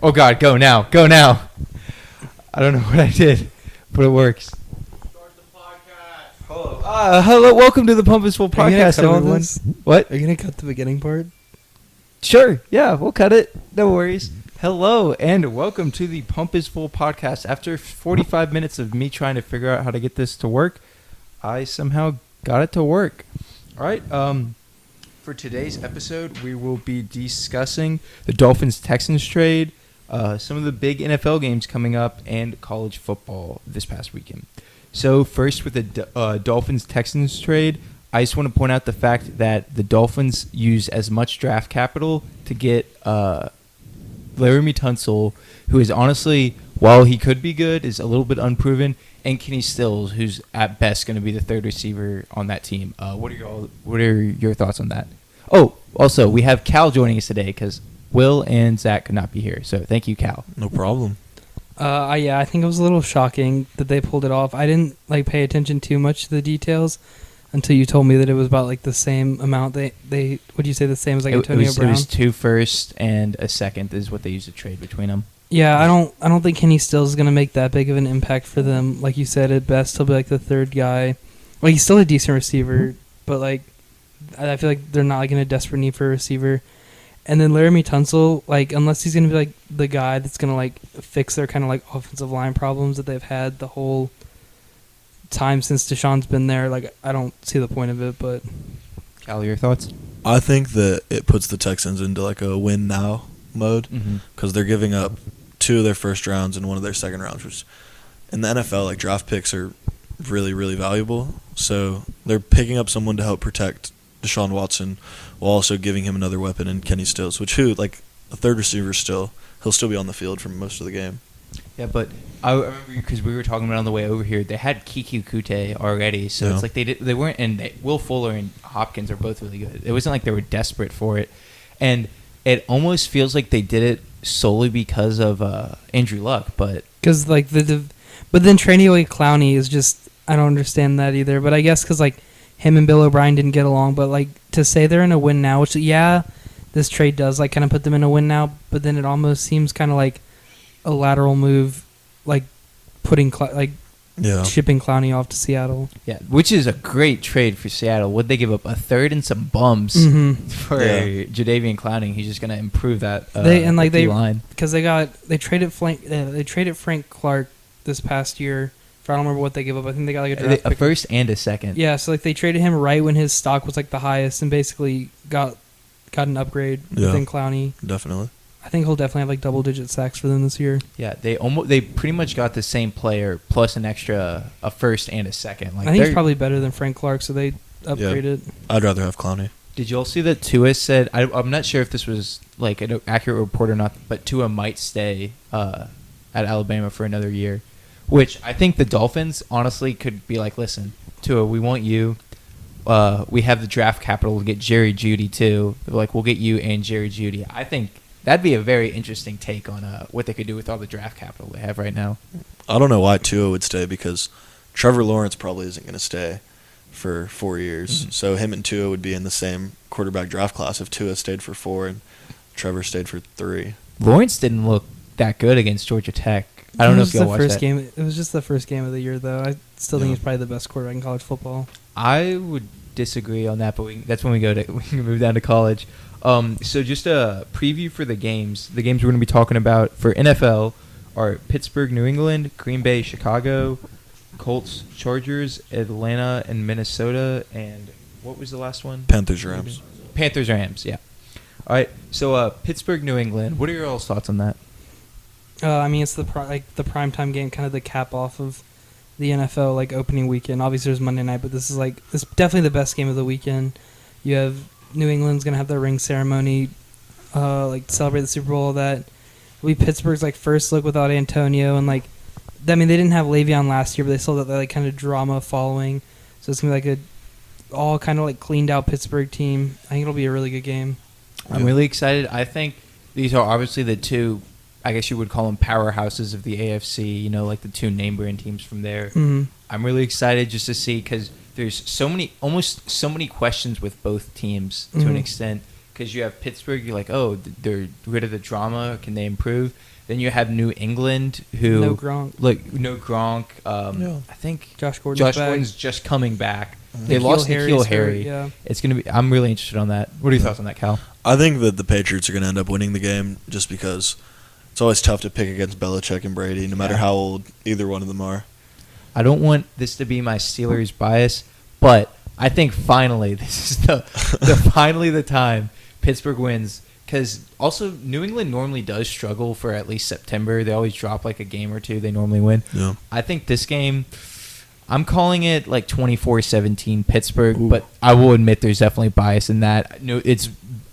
Oh, God, go now. Go now. I don't know what I did, but it works. Start the podcast. Hello, welcome to the Pump is Full podcast, everyone. What? Are you going to cut the beginning part? Sure, yeah, we'll cut it. No worries. Hello, and welcome to the Pump is Full podcast. After 45 minutes of me trying to figure out how to get this to work, I somehow got it to work. All right, for today's episode, we will be discussing the Dolphins Texans trade, some of the big NFL games coming up, and college football this past weekend. So first with the Dolphins Texans trade, I just want to point out the fact that the Dolphins use as much draft capital to get Laramie Tunsil, who is honestly, while he could be good, is a little bit unproven, and Kenny Stills, who's at best going to be the third receiver on that team. What are your thoughts on that? Oh, also, we have Cal joining us today because Will and Zach could not be here. So thank you, Cal. No problem. Yeah, I think it was a little shocking that they pulled it off. I didn't pay attention too much to the details until you told me that it was about the same amount. They would you say the same as Antonio Brown? It was 2 firsts and a second is what they used to trade between them. Yeah, I don't think Kenny Stills is going to make that big of an impact for them. Like you said, at best he'll be the third guy. He's still a decent receiver, but I feel like they're not in a desperate need for a receiver. And then Laramie Tunsil, unless he's going to be the guy that's going to fix their kind of offensive line problems that they've had the whole time since Deshaun's been there, I don't see the point of it. But Cal, your thoughts? I think that it puts the Texans into a win now mode because they're giving up 2 of their first rounds and 1 of their second rounds, which in the NFL, draft picks are really, really valuable. So they're picking up someone to help protect Deshaun Watson while also giving him another weapon in Kenny Stills, which a third receiver he'll still be on the field for most of the game. Yeah, but I remember because we were talking about on the way over here, they had Kiki Kute already, so yeah. It's they weren't, and Will Fuller and Hopkins are both really good. It wasn't like they were desperate for it, and it almost feels like they did it solely because of Andrew Luck, but because but then trading away Clowney is just, I don't understand that either. But I guess because him and Bill O'Brien didn't get along, but to say they're in a win now, which this trade does kind of put them in a win now, but then it almost seems kind of like a lateral move, putting shipping Clowney off to Seattle. Yeah, which is a great trade for Seattle. Would they give up a third and some bums for Jadeveon Clowney? He's just going to improve that line because they traded Frank Clark this past year. I don't remember what they gave up. I think they got a draft pick. First and a second. Yeah, so they traded him right when his stock was the highest, and basically got an upgrade within Clowney. Definitely. I think he'll definitely have double-digit sacks for them this year. Yeah, they pretty much got the same player plus a first and a second. I think he's probably better than Frank Clark, so they upgraded. I'd rather have Clowney. Did you all see that Tua said? I'm not sure if this was an accurate report or not, but Tua might stay at Alabama for another year, which I think the Dolphins honestly could be listen, Tua, we want you. We have the draft capital to get Jerry Jeudy too. We'll get you and Jerry Jeudy. I think that'd be a very interesting take on what they could do with all the draft capital they have right now. I don't know why Tua would stay because Trevor Lawrence probably isn't going to stay for 4 years. So him and Tua would be in the same quarterback draft class if Tua stayed for 4 and Trevor stayed for 3. Lawrence didn't look that good against Georgia Tech. I don't know if y'all watched that. It was just the first game of the year, though. I still think he's probably the best quarterback in college football. I would disagree on that, but that's when we can move down to college. So just a preview for the games. The games we're going to be talking about for NFL are Pittsburgh, New England, Green Bay, Chicago, Colts, Chargers, Atlanta, and Minnesota, and what was the last one? Panthers, Rams. Panthers, Rams, yeah. All right, so Pittsburgh, New England. What are your all's thoughts on that? It's the primetime game, kind of the cap off of the NFL opening weekend. Obviously, there's Monday night, but this is this definitely the best game of the weekend. You have New England's gonna have their ring ceremony, celebrate the Super Bowl. All that it'll be Pittsburgh's first look without Antonio, and they didn't have Le'Veon last year, but they still have that kind of drama following. So it's gonna be a all kind of cleaned out Pittsburgh team. I think it'll be a really good game. I'm really excited. I think these are obviously the two, I guess you would call them powerhouses of the AFC, the 2 name-brand teams from there. Mm-hmm. I'm really excited just to see because there's almost so many questions with both teams to an extent because you have Pittsburgh, you're they're rid of the drama, can they improve? Then you have New England, who No Gronk. no Gronk. Yeah. I think Josh Gordon's back. Gordon's just coming back. Mhm. They lost N'Keal Harry. Yeah. It's gonna be. I'm really interested on that. What are your thoughts on that, Cal? I think that the Patriots are going to end up winning the game just because it's always tough to pick against Belichick and Brady, no matter how old either one of them are. I don't want this to be my Steelers bias, but I think finally this is finally the time Pittsburgh wins. Because also New England normally does struggle for at least September. They always drop like a game or two. They normally win. Yeah. I think this game, I'm calling it like 24-17 Pittsburgh, Ooh. but I will admit there's definitely bias in that. No, it's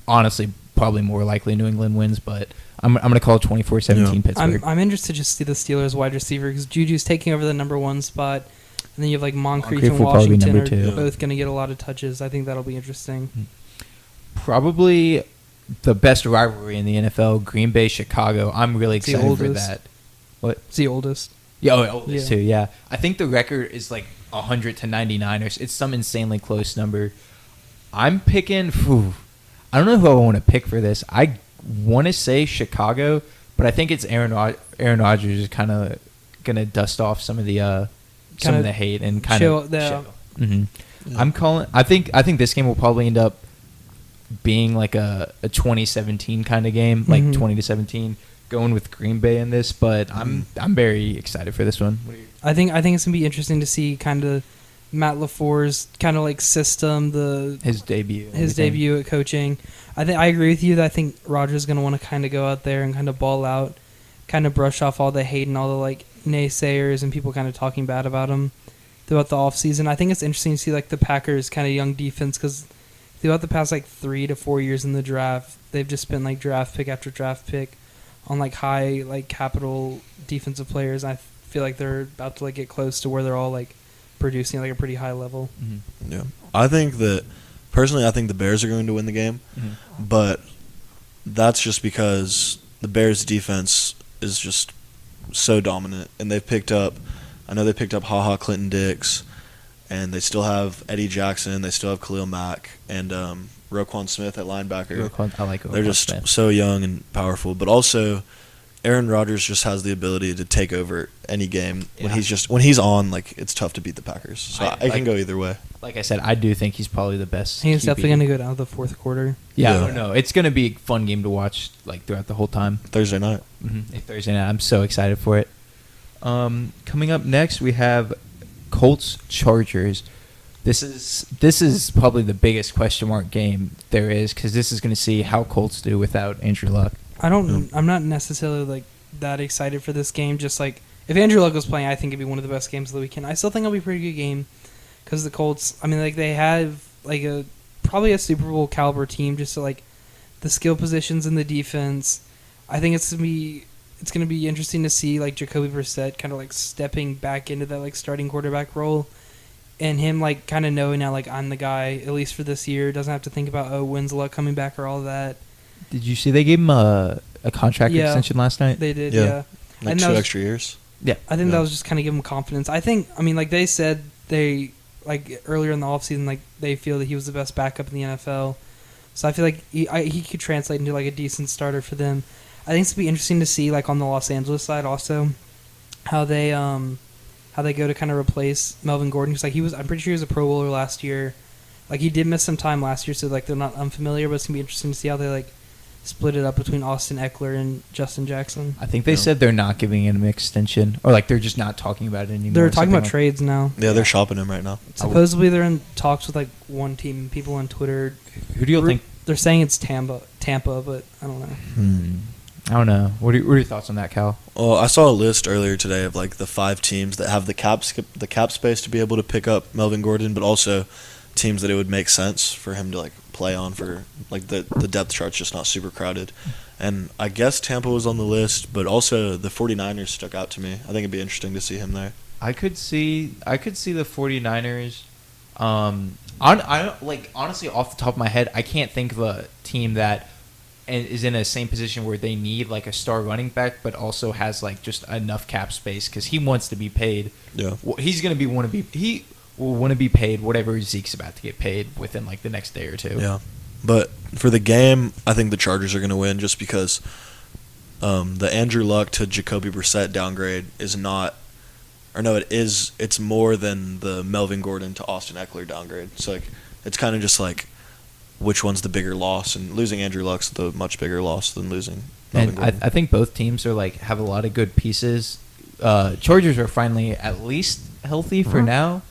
honestly probably more likely New England wins, but I'm going to call it 24-17 Yeah. Pittsburgh. I'm interested to see the Steelers wide receiver because Juju's taking over the number 1 spot, and then you have like Moncrief and will probably be Washington number are 2. Yeah. both going to get a lot of touches. I think that'll be interesting. Probably the best rivalry in the NFL, Green Bay, Chicago. I'm really It's the excited for oldest. that. What? It's the oldest. Yeah, oldest Yeah. too. Yeah, I think the record is like 100-99 or it's some insanely close number. I'm picking. I don't know who I want to pick for this. I want to say Chicago, but I think it's Aaron Rodgers is kind of gonna dust off some of the hate and kind Chill of. the- Mm-hmm. Yeah. I'm calling. I think this game will probably end up being like a 2017 kind of game, like Mhm. 20-17, going with Green Bay in this. But I'm very excited for this one. I think it's gonna be interesting to see kind of Matt LaFleur's kind of like system, His debut. and his everything. debut at coaching. I agree with you that I think Rodgers is gonna want to kind of go out there and kind of ball out, kind of brush off all the hate and all the like naysayers and people kind of talking bad about him throughout the offseason. I think it's interesting to see like the Packers kind of young defense because throughout the past like 3 to 4 years in the draft, they've just been like draft pick after draft pick on like high like capital defensive players. I feel like they're about to like get close to where they're all like producing at like a pretty high level. Mhm. Yeah. I think the Bears are going to win the game, Mhm. but that's just because the Bears' defense is just so dominant, and they picked up Ha Clinton Dix, and they still have Eddie Jackson, they still have Khalil Mack, and Roquan Smith at linebacker. I like They're Roquan just Smith. so young and powerful, but also Aaron Rodgers just has the ability to take over any game when Yeah. when he's on. Like, it's tough to beat the Packers, so I- it can go either way. Like I said, I do think he's probably the best. I think it's QB. definitely going to go down to the fourth quarter. Yeah, Yeah. I don't know. It's going to be a fun game to watch like throughout the whole time. Thursday night. Thursday night. I'm so excited for it. Coming up next, we have Colts Chargers. This is probably the biggest question mark game there is because this is going to see how Colts do without Andrew Luck. I'm not necessarily like that excited for this game. Just like if Andrew Luck was playing, I think it'd be one of the best games of the weekend. I still think it'll be a pretty good game because the Colts. I mean, like they have like probably a Super Bowl caliber team. Just to, like the skill positions in the defense. I think it's gonna be interesting to see like Jacoby Brissett kind of like stepping back into that like starting quarterback role. And him, like, kind of knowing now, like, I'm the guy, at least for this year. Doesn't have to think about, when's Luck coming back or all that. Did you see they gave him a contract Yeah. extension last night? They did, Yeah. yeah. Like And 2 that was- extra years. Yeah. I think Yeah. that was just kind of give him confidence. I think, I mean, like, they said they, like, earlier in the offseason, like, they feel that he was the best backup in the NFL. So I feel like he could translate into, like, a decent starter for them. I think it's going to be interesting to see, like, on the Los Angeles side also, how they go to kind of replace Melvin Gordon. Because, like, I'm pretty sure he was a Pro Bowler last year. Like, he did miss some time last year, so, like, they're not unfamiliar, but it's going to be interesting to see how they, like, split it up between Austin Eckler and Justin Jackson. I think they Yeah. said they're not giving him an extension, or like they're just not talking about it anymore. They're or talking something about like- trades now. Yeah, they're shopping him right now. Supposedly they're in talks with, like, one team. People on Twitter, Who do you think? they're saying it's Tampa, but I don't know. I don't know. What are your thoughts on that, Cal? Well, I saw a list earlier today of like the 5 teams that have the cap space to be able to pick up Melvin Gordon, but also teams that it would make sense for him to like play on for like the depth chart's just not super crowded. And I guess Tampa was on the list, but also the 49ers stuck out to me. I think it'd be interesting to see him there. I could see the 49ers. Honestly, off the top of my head, I can't think of a team that is in the same position where they need like a star running back, but also has like just enough cap space because he wants to be paid. Yeah. He's gonna he will want to be paid whatever Zeke's about to get paid within like the next day or two. Yeah. But for the game, I think the Chargers are going to win just because the Andrew Luck to Jacoby Brissett downgrade is not, or no, it is. It's more than the Melvin Gordon to Austin Eckler downgrade. So like, it's kind of just like, which one's the bigger loss? And losing Andrew Luck's the much bigger loss than losing Melvin And Gordon. I think both teams are like have a lot of good pieces. Chargers are finally at least healthy for now,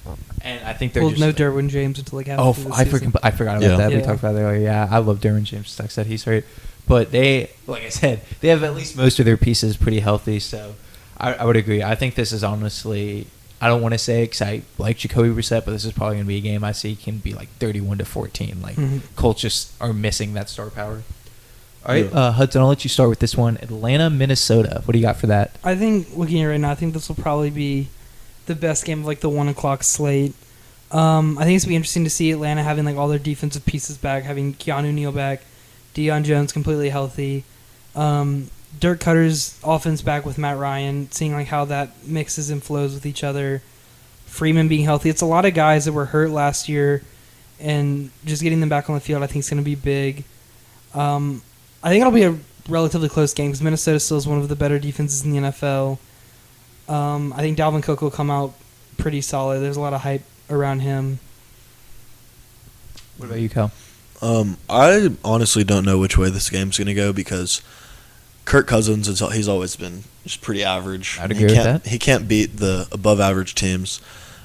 and I think they're Well, just no Derwin James until like halfway Oh, through the I season. forgot about Yeah. that. We Yeah. talked about that earlier. Yeah, I love Derwin James. Sucks that he's hurt, but they, like I said, they have at least most of their pieces pretty healthy. So I would agree. I think this is honestly, I don't want to say because I like Jacoby Brissett, but this is probably going to be a game I see can be like 31-14. Like Mhm. Colts just are missing that star power. All right, Yeah. Hudson, I'll let you start with this one. Atlanta, Minnesota. What do you got for that? I think looking at it right now, I think this will probably be the best game of like the 1 o'clock slate. I think it's gonna be interesting to see Atlanta having like all their defensive pieces back, having Keanu Neal back, Deion Jones completely healthy, Dirk Cutter's offense back with Matt Ryan, seeing like how that mixes and flows with each other. Freeman being healthy. It's a lot of guys that were hurt last year, and just getting them back on the field, I think is going to be big. I think it'll be a relatively close game because Minnesota still is one of the better defenses in the NFL. I think Dalvin Cook will come out pretty solid. There's a lot of hype around him. What about you, Cal? I honestly don't know which way this game's going to go because Kirk Cousins, he's always been just pretty average. I'd agree with that. He can't beat the above-average teams.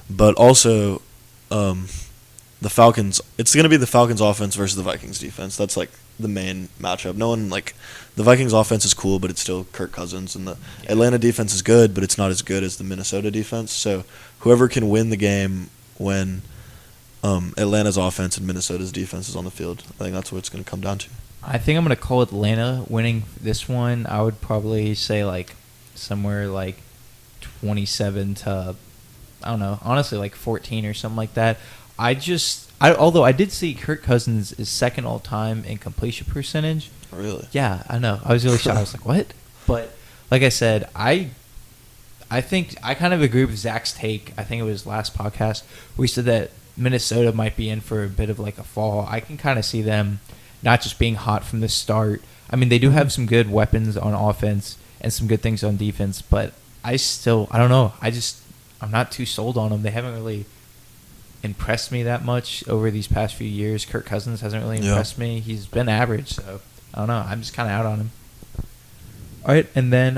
But also, the Falcons, it's going to be the Falcons offense versus the Vikings defense. That's like the main matchup. No one, like, the Vikings offense is cool, but it's still Kirk Cousins. And the Atlanta defense is good, but it's not as good as the Minnesota defense. So whoever can win the game when Atlanta's offense and Minnesota's defense is on the field, I think that's what it's going to come down to. I think I'm going to call Atlanta winning this one. I would probably say like somewhere like 27 to, I don't know, honestly like 14 or something like that. Although I did see Kirk Cousins is second all time in completion percentage. Really? Yeah, I know. I was really shocked. I was like, what? But like I said, I think I kind of agree with Zach's take. I think it was last podcast where he said that Minnesota might be in for a bit of like a fall. I can kind of see them not just being hot from the start. I mean, they do have some good weapons on offense and some good things on defense, but I don't know. I'm not too sold on them. They haven't really impressed me that much over these past few years. Kirk Cousins hasn't really impressed me. He's been average, so I don't know. I'm just kind of out on him. All right, and then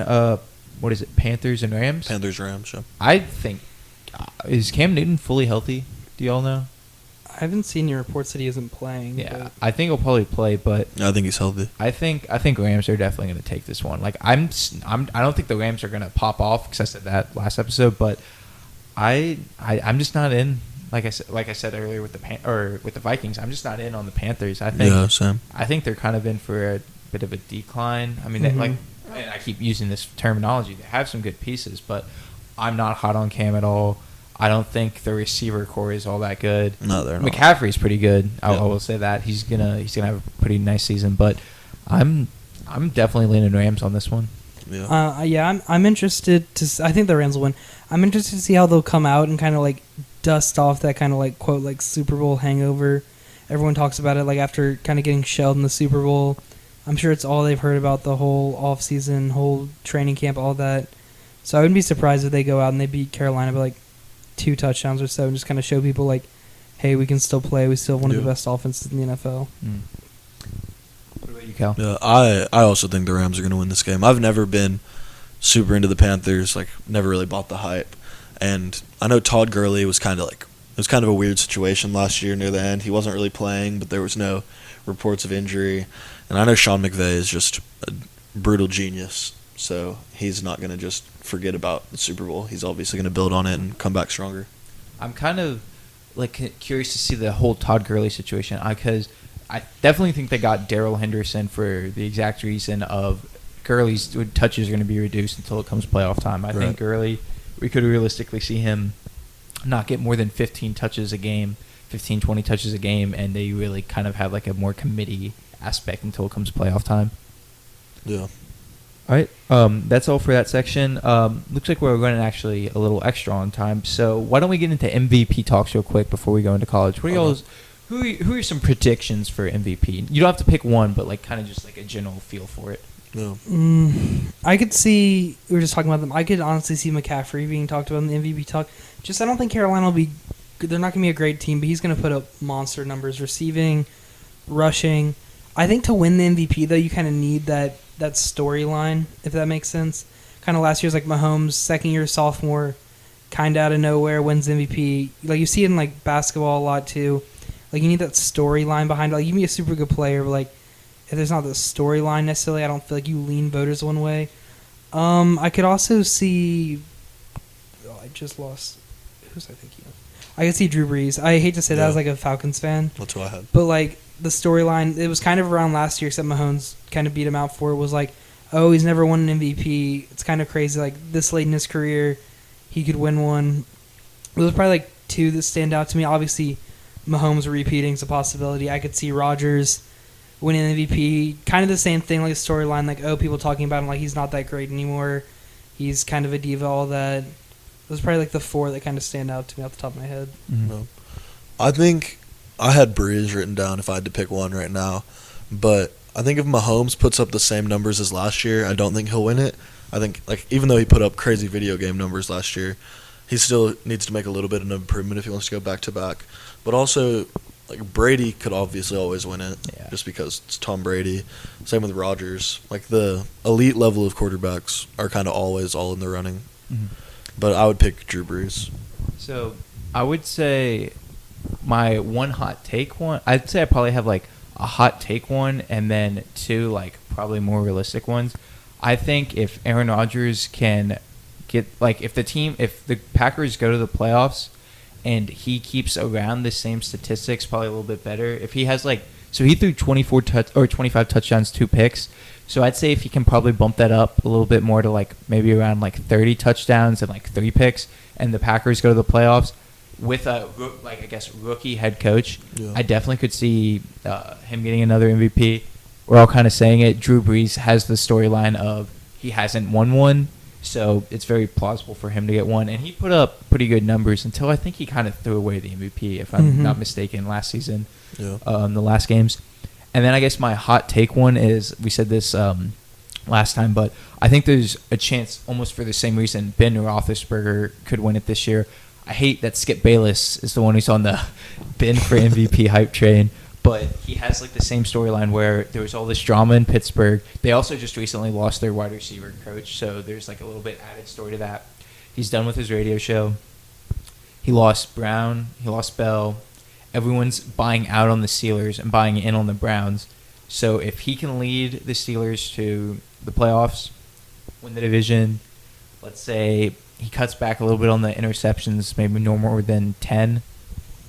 what is it? Panthers and Rams? Panthers, Rams, yeah. I think is Cam Newton fully healthy? Do y'all know? I haven't seen any reports that he isn't playing. Yeah, but I think he'll probably play, but I think he's healthy. I think Rams are definitely going to take this one. Like I don't think the Rams are going to pop off because I said that last episode, but I'm just not in. Like I said earlier with the Vikings, I'm just not in on the Panthers. I think they're kind of in for a bit of a decline. I mean, and I keep using this terminology. They have some good pieces, but I'm not hot on Cam at all. I don't think the receiver core is all that good. No, they're not. McCaffrey's pretty good. I Yeah. will say that he's gonna have a pretty nice season, but I'm definitely leaning Rams on this one. Yeah. I'm interested to. I think the Rams will win. I'm interested to see how they'll come out and kind of like dust off that kind of like quote like Super Bowl hangover. Everyone talks about it like after kind of getting shelled in the Super Bowl. I'm sure it's all they've heard about the whole off season, whole training camp, all that. So I wouldn't be surprised if they go out and they beat Carolina by like 2 touchdowns or so and just kind of show people like, hey, we can still play. We still have one of the best offenses in the NFL. What about you, Cal? Yeah, I also think the Rams are going to win this game. I've never been super into the Panthers, like never really bought the hype. And I know Todd Gurley was kind of a weird situation last year near the end. He wasn't really playing, but there was no reports of injury. And I know Sean McVay is just a brutal genius, so he's not going to just forget about the Super Bowl. He's obviously going to build on it and come back stronger. I'm kind of like curious to see the whole Todd Gurley situation because I definitely think they got Darrell Henderson for the exact reason of Gurley's touches are going to be reduced until it comes playoff time. I think Gurley, we could realistically see him not get more than 15, 20 touches a game, and they really kind of have like a more committee aspect until it comes playoff time. Yeah. All right, that's all for that section. Looks like we're running actually a little extra on time, so why don't we get into MVP talks real quick before we go into college? What are y'all's? Who are some predictions for MVP? You don't have to pick one, but like kind of just like a general feel for it. No. I could see, we were just talking about them, I could honestly see McCaffrey being talked about in the MVP talk. Just I don't think Carolina will be, they're not going to be a great team, but he's going to put up monster numbers, receiving, rushing. I think to win the MVP, though, you kind of need that storyline, if that makes sense. Kind of last year's like Mahomes, second year sophomore, kind of out of nowhere, wins MVP. Like you see it in like basketball a lot, too. Like you need that storyline behind it. Like you can be a super good player, but like if there's not the storyline necessarily, I don't feel like you lean voters one way. I could also see. Oh, I just lost. Who's I thinking of? I could see Drew Brees. I hate to say that as like a Falcons fan. That's who I had. But like the storyline, it was kind of around last year, except Mahomes kind of beat him out for it. Was like, oh, he's never won an MVP. It's kind of crazy. Like this late in his career, he could win one. Those are probably like two that stand out to me. Obviously, Mahomes repeating is a possibility. I could see Rodgers winning MVP. Kind of the same thing, like a storyline, like, oh, people talking about him like he's not that great anymore. He's kind of a diva, all that. Those are probably like the four that kind of stand out to me off the top of my head. Mm-hmm. No. I think I had Breeze written down if I had to pick one right now. But I think if Mahomes puts up the same numbers as last year, I don't think he'll win it. I think, like, even though he put up crazy video game numbers last year, he still needs to make a little bit of an improvement if he wants to go back-to-back. But also, like, Brady could obviously always win it just because it's Tom Brady. Same with Rodgers. Like, the elite level of quarterbacks are kind of always all in the running. Mm-hmm. But I would pick Drew Brees. So I would say my one hot take one, I'd say I probably have like a hot take one and then two like probably more realistic ones. I think if Aaron Rodgers can get, like, if the Packers go to the playoffs and he keeps around the same statistics, probably a little bit better. If he has like, so he threw 25 touchdowns, 2 picks. So I'd say if he can probably bump that up a little bit more to like maybe around like 30 touchdowns and like 3 picks, and the Packers go to the playoffs with a like I guess rookie head coach, I definitely could see him getting another MVP. We're all kind of saying it. Drew Brees has the storyline of he hasn't won one, so it's very plausible for him to get one. And he put up pretty good numbers until I think he kind of threw away the MVP, if I'm not mistaken, last season, the last games. And then I guess my hot take one is, we said this last time, but I think there's a chance almost for the same reason Ben Roethlisberger could win it this year. I hate that Skip Bayless is the one who's on the Ben for MVP hype train, but he has like the same storyline where there was all this drama in Pittsburgh. They also just recently lost their wide receiver coach, so there's like a little bit added story to that. He's done with his radio show. He lost Brown. He lost Bell. Everyone's buying out on the Steelers and buying in on the Browns. So if he can lead the Steelers to the playoffs, win the division, let's say he cuts back a little bit on the interceptions, maybe no more than 10,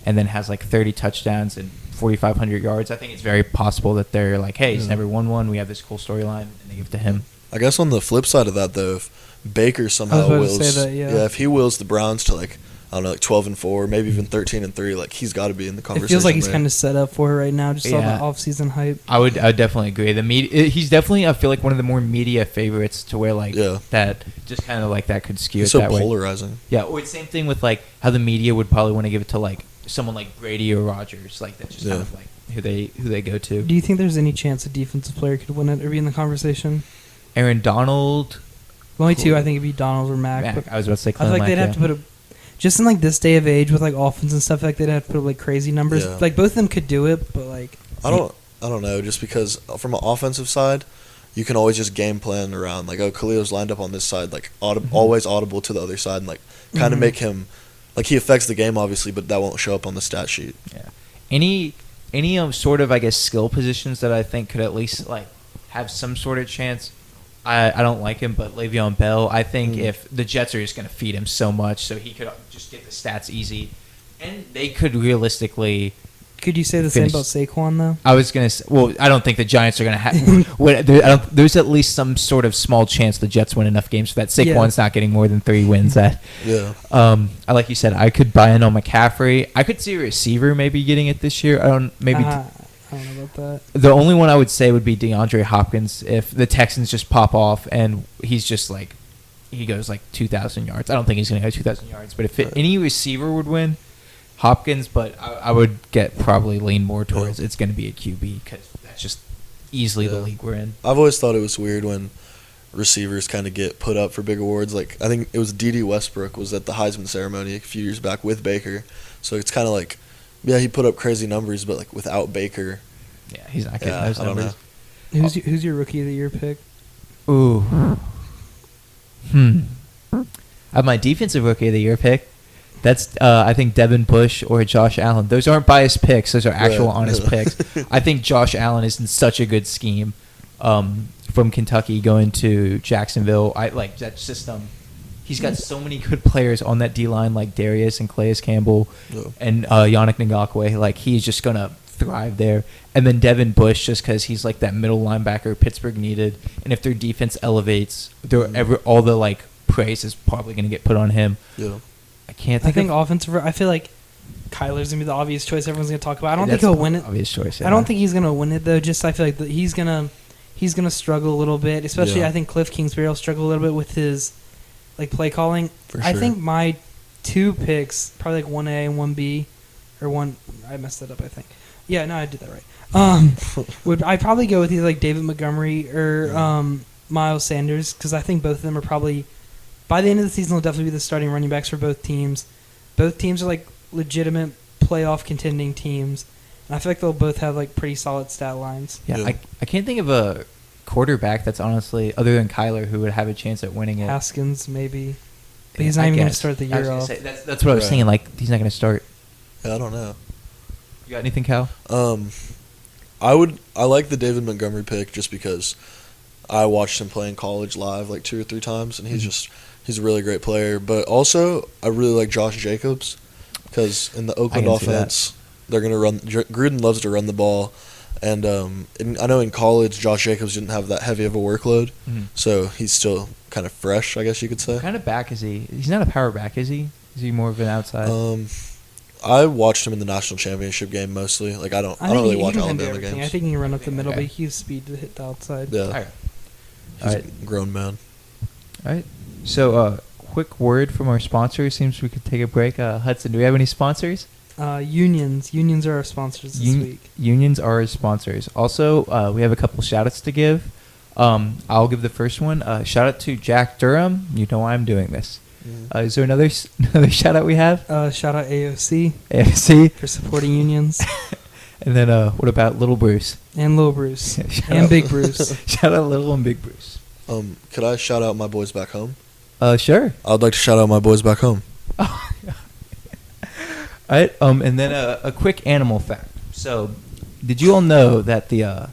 and then has like 30 touchdowns and 4,500 yards, I think it's very possible that they're like, hey, he's never won one. We have this cool storyline, and they give it to him. I guess on the flip side of that, though, if Baker somehow wills, if he wills the Browns to like, I don't know, like 12-4, maybe even 13-3, like he's got to be in the conversation. It feels like he's kind of set up for it right now, just all the off-season hype. I would definitely agree. The media, he's definitely, I feel like, one of the more media favorites to where like that, just kind of like that could skew it that way. So polarizing. Yeah, or same thing with like how the media would probably want to give it to like someone like Brady or Rodgers, like that's just kind of like who they go to. Do you think there's any chance a defensive player could win it or be in the conversation? Aaron Donald. Only two, I think it'd be Donald or Mac. But I was about to say I feel like they'd have to put a, just in like this day of age with like offense and stuff, like they'd have to put up like crazy numbers. Yeah. Like both of them could do it, but like I don't know, just because from an offensive side, you can always just game plan around like, oh, Khalil's lined up on this side, like always audible to the other side, and like kind of make him like he affects the game obviously, but that won't show up on the stat sheet. Yeah. Any sort of I guess skill positions that I think could at least like have some sort of chance. I don't like him, but Le'Veon Bell, I think if the Jets are just going to feed him so much, so he could just get the stats easy, and they could realistically. Could you say the same about Saquon though? I was going to say, well, I don't think the Giants are going to have. There's at least some sort of small chance the Jets win enough games so that Saquon's not getting more than 3 wins. Like you said, I could buy in on McCaffrey. I could see a receiver maybe getting it this year. I don't know about that. The only one I would say would be DeAndre Hopkins if the Texans just pop off and he's just like, he goes like 2,000 yards. I don't think he's going to go 2,000 yards, but if any receiver would win, Hopkins, but I would probably lean more towards it's going to be a QB because that's just easily the league we're in. I've always thought it was weird when receivers kind of get put up for big awards. Like, I think it was D.D. Westbrook was at the Heisman ceremony a few years back with Baker. So it's kind of like, yeah, he put up crazy numbers, but like without Baker, Yeah, he's not getting those I don't numbers. know. Who's your rookie of the year pick? Ooh. I have my defensive rookie of the year pick. That's I think Devin Bush or Josh Allen. Those aren't biased picks. Those are actual honest picks. I think Josh Allen is in such a good scheme. From Kentucky going to Jacksonville, I like that system. He's got so many good players on that D line, like Darius and Calais Campbell and Yannick Ngakoue. Like, he's just gonna thrive there. And then Devin Bush, just because he's like that middle linebacker Pittsburgh needed. And if their defense elevates, all the like praise is probably gonna get put on him. Yeah. I can't I think think of offensive. I feel like Kyler's gonna be the obvious choice everyone's gonna talk about. I don't think that's he'll win it. Obvious choice. I don't think he's gonna win it though. Just I feel like he's gonna struggle a little bit. Especially I think Cliff Kingsbury will struggle a little bit with his like play calling. For I sure. think my two picks, probably like 1A and 1B, or one. I messed that up. I think. Yeah, no, I did that right. Would I probably go with either like David Montgomery or Miles Sanders, because I think both of them are probably by the end of the season will definitely be the starting running backs for both teams. Both teams are like legitimate playoff contending teams, and I feel like they'll both have like pretty solid stat lines. Yeah, Yeah. I can't think of a quarterback that's honestly, other than Kyler, who would have a chance at winning it. Haskins maybe, but Yeah, he's not I even going to guess. start the I was year gonna off. say, that's what I was Right. saying. Like, he's not going to start. Yeah, I don't know. You got anything, Cal? I like the David Montgomery pick just because I watched him play in college live like 2 or 3 times, and he's a really great player. But also, I really like Josh Jacobs because in the Oakland can see that. offense, they're gonna run. Gruden loves to run the ball, and I know in college Josh Jacobs didn't have that heavy of a workload, so he's still kind of fresh, I guess you could say. What kind of back is he? He's not a power back, is he? Is he more of an outside? I watched him in the national championship game mostly. Like I don't think really he watch can do Alabama everything. games. I think he can run up the middle, Okay. but he has speed to hit the outside. Yeah, All right. he's All a right. grown man. All right. So, quick word from our sponsor. Seems we could take a break. Hudson, do we have any sponsors? Unions are our sponsors this week. Unions are our sponsors. Also, we have a couple shout-outs to give. I'll give the first one. Shout out to Jack Durham. You know why I'm doing this. Is there another shout-out we have? Shout out AOC AFC. for supporting unions. And then what about Little Bruce? And Lil Bruce. Shout And out- Big Bruce. Shout out Little and Big Bruce. Could I shout out my boys back home? Sure. I'd like to shout out my boys back home. All right. And then a quick animal fact. So, did you all know that the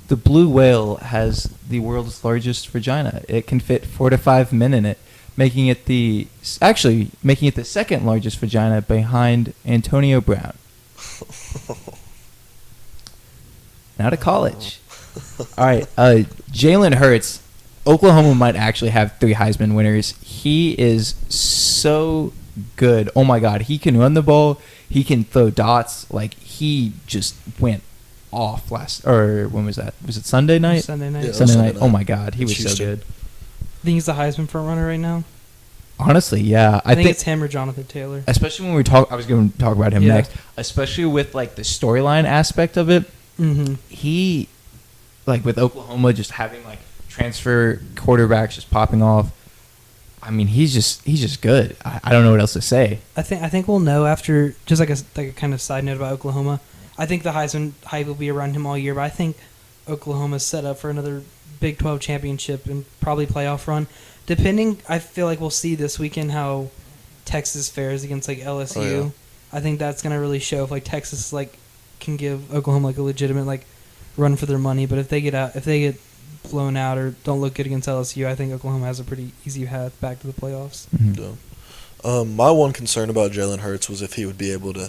blue whale has the world's largest vagina? It can fit 4 to 5 men in it, making it the second largest vagina behind Antonio Brown. Now to college. All right. Jalen Hurts. Oklahoma might actually have 3 Heisman winners. He is so good. Oh my God. He can run the ball. He can throw dots. Like, he just went off when was that? Was it Sunday night? Sunday night. Yeah. Sunday Sunday night. night. Oh my God. He was Houston. so good. I think he's the Heisman front runner right now. Honestly, yeah. I think it's him or Jonathan Taylor. especially when I was going to talk about him Yeah. next, especially with like the storyline aspect of it. Mm-hmm. He, like with Oklahoma just having like transfer quarterbacks just popping off. I mean, he's just good. I don't know what else to say. I think we'll know after, just like a kind of side note about Oklahoma. I think the Heisman hype will be around him all year, but I think Oklahoma's set up for another Big 12 championship and probably playoff run. Depending, I feel like we'll see this weekend how Texas fares against like LSU. Oh, yeah. I think that's gonna really show if like Texas like can give Oklahoma like a legitimate like run for their money. But if they get blown out or don't look good against LSU, I think Oklahoma has a pretty easy path back to the playoffs. Yeah. My one concern about Jalen Hurts was if he would be able to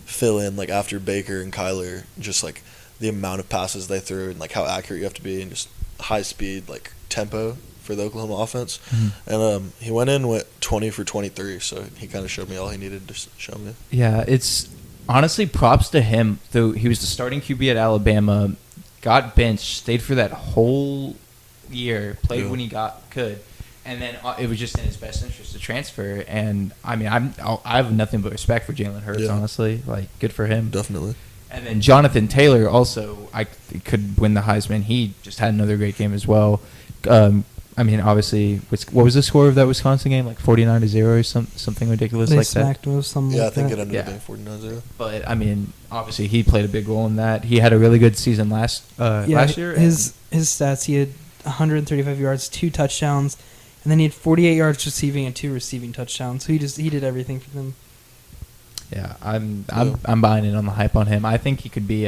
fill in like after Baker and Kyler, just like the amount of passes they threw and like how accurate you have to be and just high speed like tempo for the Oklahoma offense. And he went in with 20 for 23, so he kind of showed me all he needed to show me. Yeah, it's honestly props to him. Though he was the starting QB at Alabama, got benched, stayed for that whole year, played when he could, and then it was just in his best interest to transfer. And I mean, I have nothing but respect for Jalen Hurts. Yeah. Honestly, like good for him. Definitely. And then Jonathan Taylor also could win the Heisman. He just had another great game as well. I mean, obviously, what was the score of that Wisconsin game? Like 49-0 or something ridiculous They like smacked that. him with something Yeah, like I think that. it ended up Yeah. being 49-0. But I mean, obviously, he played a big role in that. He had a really good season last year. His stats, he had 135 yards, 2 touchdowns, and then he had 48 yards receiving and 2 receiving touchdowns. So he did everything for them. Yeah, I'm buying in on the hype on him. I think he could be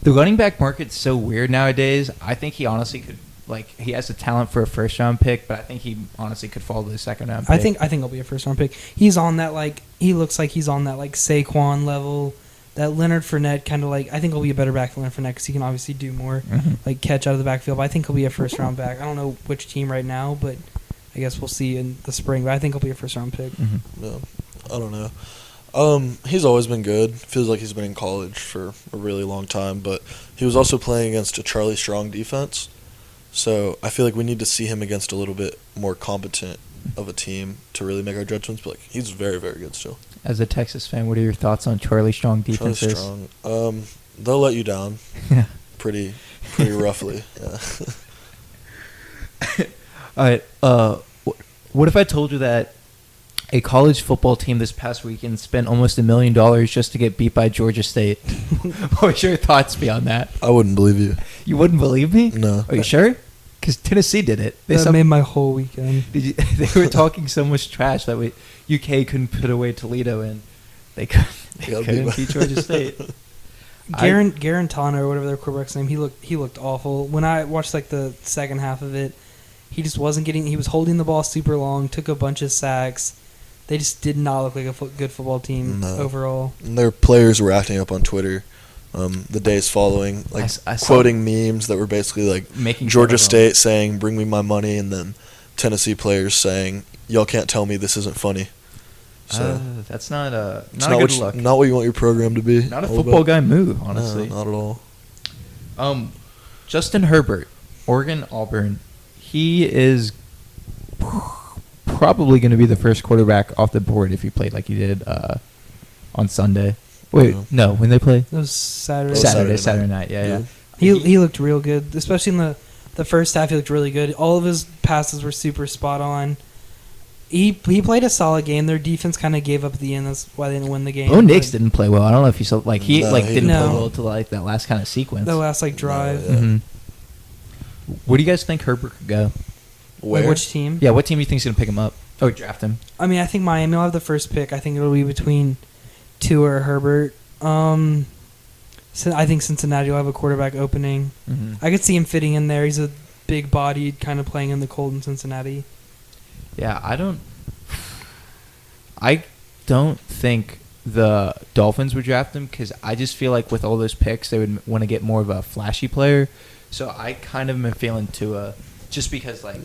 the running back market's so weird nowadays. I think he honestly could, like, he has the talent for a first round pick, but I think he honestly could fall to the second round pick. I think he'll be a first round pick. He's on that, like, he looks like he's on that, like, Saquon level, that Leonard Fournette kind of, like, I think he'll be a better back than Leonard Fournette because he can obviously do more, like, catch out of the backfield. But I think he'll be a first round back. I don't know which team right now, but I guess we'll see in the spring. But I think he'll be a first round pick. Yeah, I don't know. He's always been good. Feels like he's been in college for a really long time, but he was also playing against a Charlie Strong defense. So I feel like we need to see him against a little bit more competent of a team to really make our judgments. But like, he's very, very good still. As a Texas fan, what are your thoughts on Charlie Strong defenses? Charlie Strong. They'll let you down. Yeah. Pretty roughly. Yeah. All right. What if I told you that a college football team this past weekend spent almost $1 million just to get beat by Georgia State? What would your thoughts be on that? I wouldn't believe you. You wouldn't believe me? No. Are you sure? Because Tennessee did it. That made my whole weekend. They were talking so much trash that UK couldn't put away Toledo, and they couldn't beat Georgia State. Garantano, or whatever their quarterback's name, he looked awful. When I watched like the second half of it, he just wasn't getting. He was holding the ball super long, took a bunch of sacks. They just did not look like a good football team overall. And their players were acting up on Twitter the days following, like quoting memes that were basically like making Georgia State saying, "Bring me my money," and then Tennessee players saying, "Y'all can't tell me this isn't funny." So that's not a not good look. Not what you want your program to be. Not a football guy move, honestly. No, not at all. Justin Herbert, Oregon, Auburn. He is probably going to be the first quarterback off the board if he played like he did on Sunday. Wait, no, when they play? It was Saturday. Saturday night. Yeah. He looked real good, especially in the first half. He looked really good. All of his passes were super spot on. He played a solid game. Their defense kind of gave up at the end. That's why they didn't win the game. Bo Nix didn't play well. I don't know if you saw. Like he didn't play No. well to like that last kind of sequence. The last drive. No, yeah. Where do you guys think Herbert could go? Where? Like, which team? Yeah, what team do you think is going to pick him up or draft him? I mean, I think Miami will have the first pick. I think it'll be between Tua or Herbert. So I think Cincinnati will have a quarterback opening. I could see him fitting in there. He's a big-bodied, kind of playing in the cold in Cincinnati. Yeah, I don't think the Dolphins would draft him because I just feel like with all those picks, they would want to get more of a flashy player. So I kind of am feeling Tua just because, like,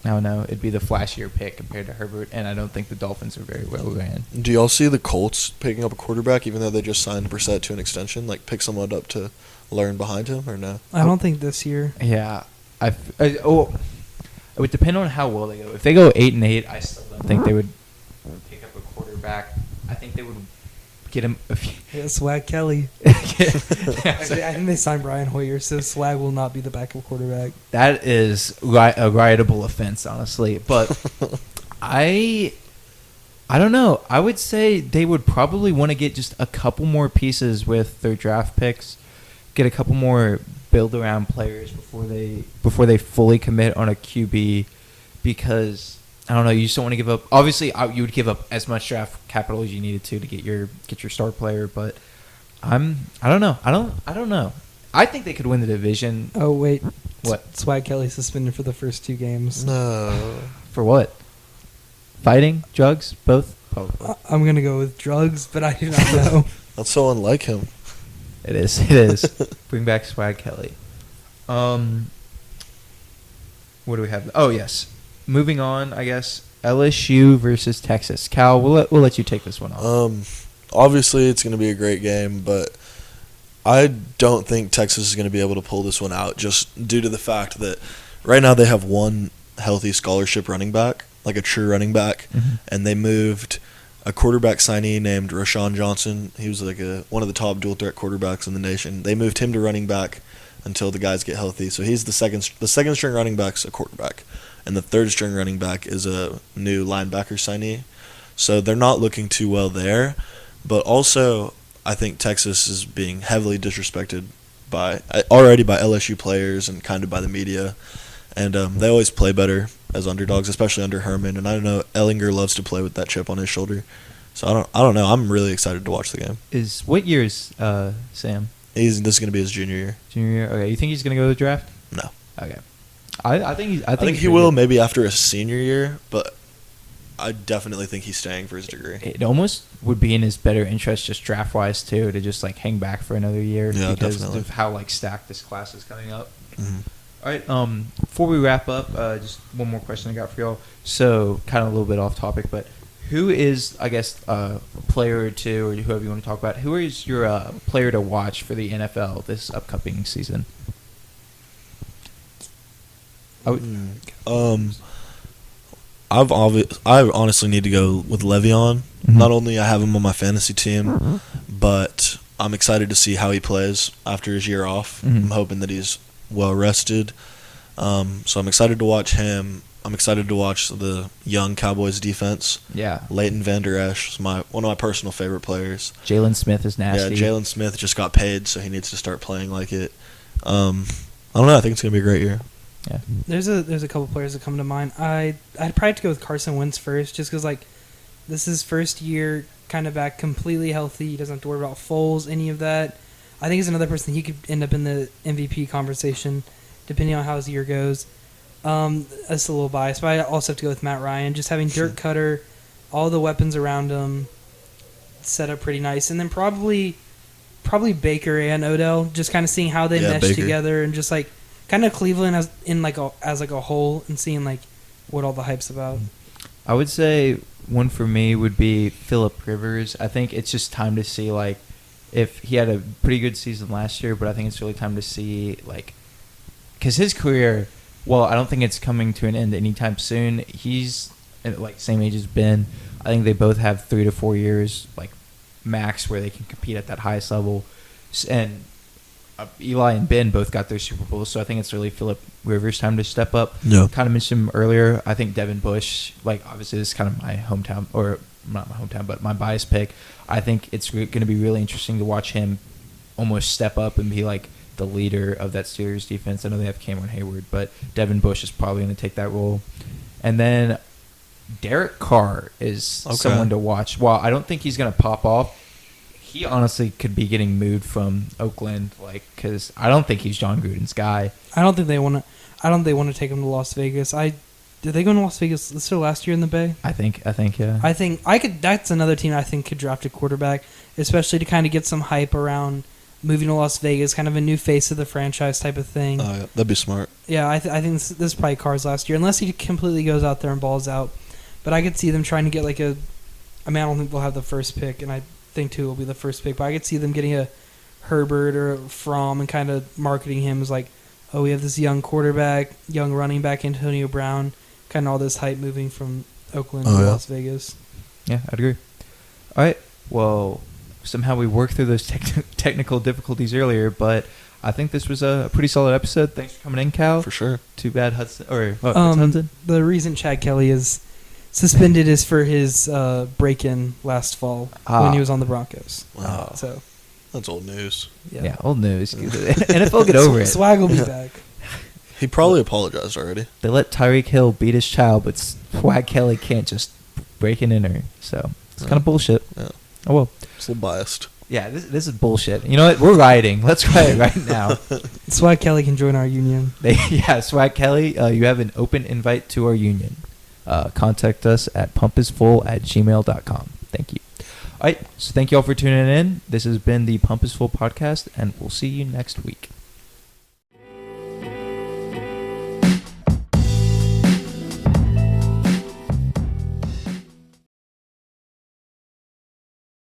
I don't know, it'd be the flashier pick compared to Herbert, and I don't think the Dolphins are very well ran. Do y'all see the Colts picking up a quarterback even though they just signed Brissett to an extension? Like, pick someone up to learn behind him or no? I don't think this year. Yeah. It would depend on how well they go. If they go 8-8, I still don't think they would pick up a quarterback. I think they would get him a few. Yeah, Swag Kelly. I think they signed Brian Hoyer, so Swag will not be the backup quarterback. That is a riotable offense, honestly. But I don't know. I would say they would probably want to get just a couple more pieces with their draft picks, get a couple more build-around players before they fully commit on a QB, because I don't know. You just don't want to give up. Obviously, you would give up as much draft capital as you needed to get your star player. But I don't know. I don't know. I think they could win the division. Oh wait, What? Swag Kelly suspended for the first 2 games. No. For what? Fighting, drugs, both. Probably. I'm gonna go with drugs, but I do not know. That's so unlike him. It is. Bring back Swag Kelly. What do we have? Oh yes. Moving on, I guess. LSU versus Texas. Cal, we'll let you take this one off. Obviously, it's going to be a great game, but I don't think Texas is going to be able to pull this one out just due to the fact that right now they have one healthy scholarship running back, like a true running back, and they moved a quarterback signee named Rashawn Johnson. He was like one of the top dual threat quarterbacks in the nation. They moved him to running back until the guys get healthy. So he's the second string running back's a quarterback, and the third string running back is a new linebacker signee. So they're not looking too well there. But also, I think Texas is being heavily disrespected already by LSU players and kind of by the media. And they always play better as underdogs, especially under Herman. And I don't know, Ellinger loves to play with that chip on his shoulder. So I don't know. I'm really excited to watch the game. What year is Sam? This is going to be his junior year. Junior year. Okay. You think he's going to go to the draft? No. Okay. I think he will maybe after his senior year, but I definitely think he's staying for his degree. It almost would be in his better interest, just draft wise too, to just like hang back for another year because definitely. of how like stacked this class is coming up. Mm-hmm. All right. Before we wrap up, just one more question I got for y'all. So kind of a little bit off topic, but who is, I guess, a player or two, or whoever you want to talk about, who is your player to watch for the NFL this upcoming season? I honestly need to go with Le'Veon. Mm-hmm. Not only I have him on my fantasy team, but I'm excited to see how he plays after his year off. Mm-hmm. I'm hoping that he's well rested. So I'm excited to watch him. I'm excited to watch the young Cowboys defense. Yeah. Leighton Vander Esch is one of my personal favorite players. Jalen Smith is nasty. Yeah, Jalen Smith just got paid, so he needs to start playing like it. I don't know. I think it's going to be a great year. Yeah. There's a couple players that come to mind. I'd probably have to go with Carson Wentz first, just because like this is his first year kind of back completely healthy. He doesn't have to worry about Foles, any of that. I think he's another person he could end up in the MVP conversation, depending on how his year goes. That's a little biased, but I also have to go with Matt Ryan. Just having Dirk Cutter, all the weapons around him, set up pretty nice, and then probably Baker and Odell. Just kind of seeing how they mesh together, and just like kind of Cleveland as a whole, and seeing like what all the hype's about. I would say one for me would be Phillip Rivers. I think it's just time to see like if he had a pretty good season last year, but I think it's really time to see like because his career. Well, I don't think it's coming to an end anytime soon. He's like same age as Ben. I think they both have 3 to 4 years like max where they can compete at that highest level. And Eli and Ben both got their Super Bowls, so I think it's really Phillip Rivers' time to step up. Yeah. Kind of mentioned him earlier. I think Devin Bush, like obviously this is kind of my hometown, or not my hometown, but my bias pick. I think it's going to be really interesting to watch him almost step up and be like the leader of that Steelers defense. I know they have Cameron Hayward, but Devin Bush is probably going to take that role. And then Derek Carr is someone to watch. While I don't think he's going to pop off, he honestly could be getting moved from Oakland, like because I don't think he's John Gruden's guy. I don't think they want to take him to Las Vegas. Did they go to Las Vegas? This is their last year in the Bay. I think yeah. I think that's another team I think could draft a quarterback, especially to kind of get some hype around moving to Las Vegas, kind of a new face of the franchise type of thing. Oh, yeah, that'd be smart. Yeah, I think this is probably Carr's last year, unless he completely goes out there and balls out. But I could see them trying to get like I don't think they'll have the first pick, and I think Tua will be the first pick, but I could see them getting a Herbert or a Fromm and kind of marketing him as like, oh, we have this young quarterback, young running back, Antonio Brown, kind of all this hype moving from Oakland to Las Vegas. Yeah, I'd agree. All right, well, somehow we worked through those technical difficulties earlier, but I think this was a pretty solid episode. Thanks for coming in, Cal. For sure. Too bad Hudson. The reason Chad Kelly is suspended is for his break-in last fall when he was on the Broncos. Wow. So that's old news. Yeah, old news. NFL, get over it. Swag will be back. He probably apologized already. They let Tyreek Hill beat his child, but Swag Kelly can't just break and enter. So it's kind of bullshit. Yeah. Oh, well. It's a little biased. Yeah, this is bullshit. You know what? We're rioting. Let's riot right now. Swag Kelly can join our union. Swag Kelly, you have an open invite to our union. Contact us at pumpisfull@gmail.com. Thank you. All right, so thank you all for tuning in. This has been the Pump is Full podcast, and we'll see you next week.